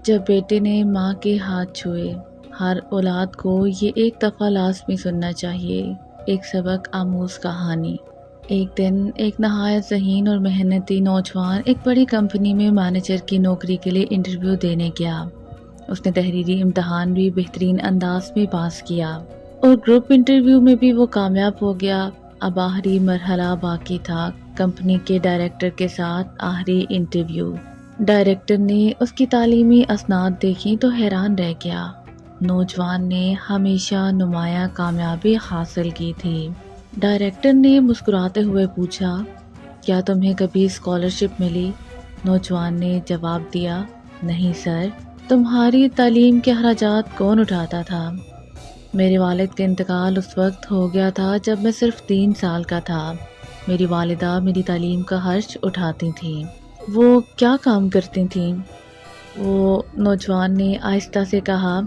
جب بیٹے نے ماں کے ہاتھ چھوئے، ہر اولاد کو یہ ایک دفعہ لازمی سننا چاہیے، ایک سبق آموز کہانی۔ ایک دن ایک نہایت ذہین اور محنتی نوجوان ایک بڑی کمپنی میں مینیجر کی نوکری کے لیے انٹرویو دینے گیا۔ اس نے تحریری امتحان بھی بہترین انداز میں پاس کیا اور گروپ انٹرویو میں بھی وہ کامیاب ہو گیا۔ اب آخری مرحلہ باقی تھا، کمپنی کے ڈائریکٹر کے ساتھ آخری انٹرویو۔ ڈائریکٹر نے اس کی تعلیمی اسناد دیکھی تو حیران رہ گیا۔ نوجوان نے ہمیشہ نمایاں کامیابی حاصل کی تھی۔ ڈائریکٹر نے مسکراتے ہوئے پوچھا، کیا تمہیں کبھی اسکالرشپ ملی؟ نوجوان نے جواب دیا، نہیں سر۔ تمہاری تعلیم کے اخراجات کون اٹھاتا تھا؟ میرے والد کا انتقال اس وقت ہو گیا تھا جب میں صرف 3 سال کا تھا۔ میری والدہ میری تعلیم کا خرچ اٹھاتی تھیں۔ وہ کیا کام کرتی تھیں؟ وہ نوجوان نے آہستہ سے کہا،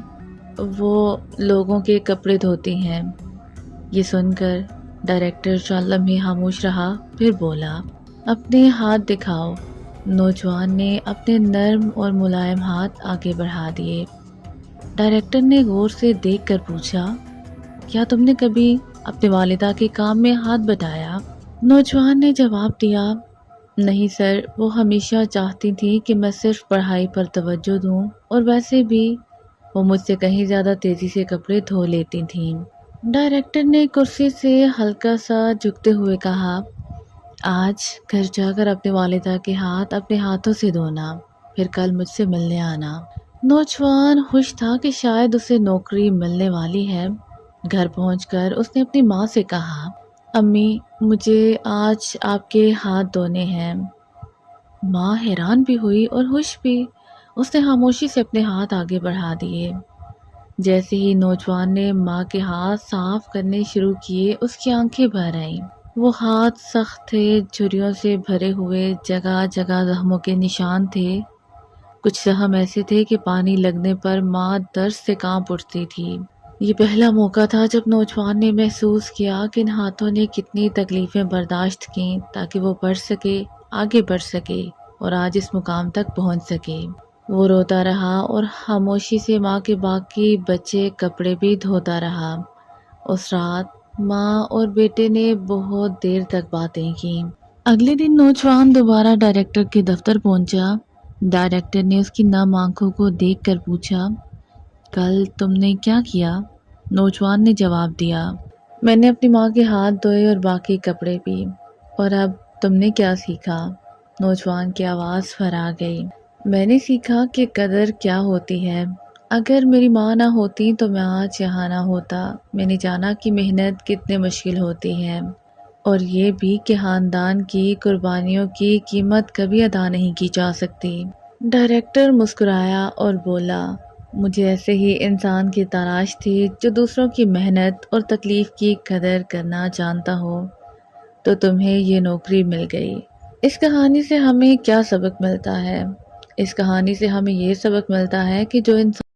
وہ لوگوں کے کپڑے دھوتی ہیں۔ یہ سن کر ڈائریکٹر چند لمحے خاموش رہا، پھر بولا، اپنے ہاتھ دکھاؤ۔ نوجوان نے اپنے نرم اور ملائم ہاتھ آگے بڑھا دیے۔ ڈائریکٹر نے غور سے دیکھ کر پوچھا، کیا تم نے کبھی اپنے والدہ کے کام میں ہاتھ بٹایا؟ نوجوان نے جواب دیا، نہیں سر، وہ ہمیشہ چاہتی تھی کہ میں صرف پڑھائی پر توجہ دوں، اور ویسے بھی وہ مجھ سے کہیں زیادہ تیزی سے کپڑے دھو لیتی تھیں۔ ڈائریکٹر نے کرسی سے ہلکا سا جھکتے ہوئے کہا، آج گھر جا کر اپنے والدہ کے ہاتھ اپنے ہاتھوں سے دھونا، پھر کل مجھ سے ملنے آنا۔ نوجوان خوش تھا کہ شاید اسے نوکری ملنے والی ہے۔ گھر پہنچ کر اس نے اپنی ماں سے کہا، امی، مجھے آج آپ کے ہاتھ دھونے ہیں۔ ماں حیران بھی ہوئی اور خوش بھی۔ اس نے خاموشی سے اپنے ہاتھ آگے بڑھا دیے۔ جیسے ہی نوجوان نے ماں کے ہاتھ صاف کرنے شروع کیے، اس کی آنکھیں بھر آئیں۔ وہ ہاتھ سخت تھے، جھریوں سے بھرے ہوئے، جگہ جگہ زخموں کے نشان تھے۔ کچھ زخم ایسے تھے کہ پانی لگنے پر ماں درد سے کانپ اٹھتی تھی۔ یہ پہلا موقع تھا جب نوجوان نے محسوس کیا کہ ان ہاتھوں نے کتنی تکلیفیں برداشت کیں تاکہ وہ پڑھ سکے، آگے بڑھ سکے اور آج اس مقام تک پہنچ سکے۔ وہ روتا رہا اور خاموشی سے ماں کے باقی بچے کپڑے بھی دھوتا رہا۔ اس رات ماں اور بیٹے نے بہت دیر تک باتیں کیں۔ اگلے دن نوجوان دوبارہ ڈائریکٹر کے دفتر پہنچا۔ ڈائریکٹر نے اس کی نم آنکھوں کو دیکھ کر پوچھا، کل تم نے کیا کیا؟ نوجوان نے جواب دیا، میں نے اپنی ماں کے ہاتھ دھوئے اور باقی کپڑے بھی۔ اور اب تم نے کیا سیکھا؟ نوجوان کی آواز پھرا گئی، میں نے سیکھا کہ قدر کیا ہوتی ہے۔ اگر میری ماں نہ ہوتی تو میں آج یہاں نہ ہوتا۔ میں نے جانا کہ محنت کتنے مشکل ہوتی ہے، اور یہ بھی کہ خاندان کی قربانیوں کی قیمت کبھی ادا نہیں کی جا سکتی۔ ڈائریکٹر مسکرایا اور بولا، مجھے ایسے ہی انسان کی تلاش تھی جو دوسروں کی محنت اور تکلیف کی قدر کرنا جانتا ہو، تو تمہیں یہ نوکری مل گئی۔ اس کہانی سے ہمیں کیا سبق ملتا ہے؟ اس کہانی سے ہمیں یہ سبق ملتا ہے کہ جو انسان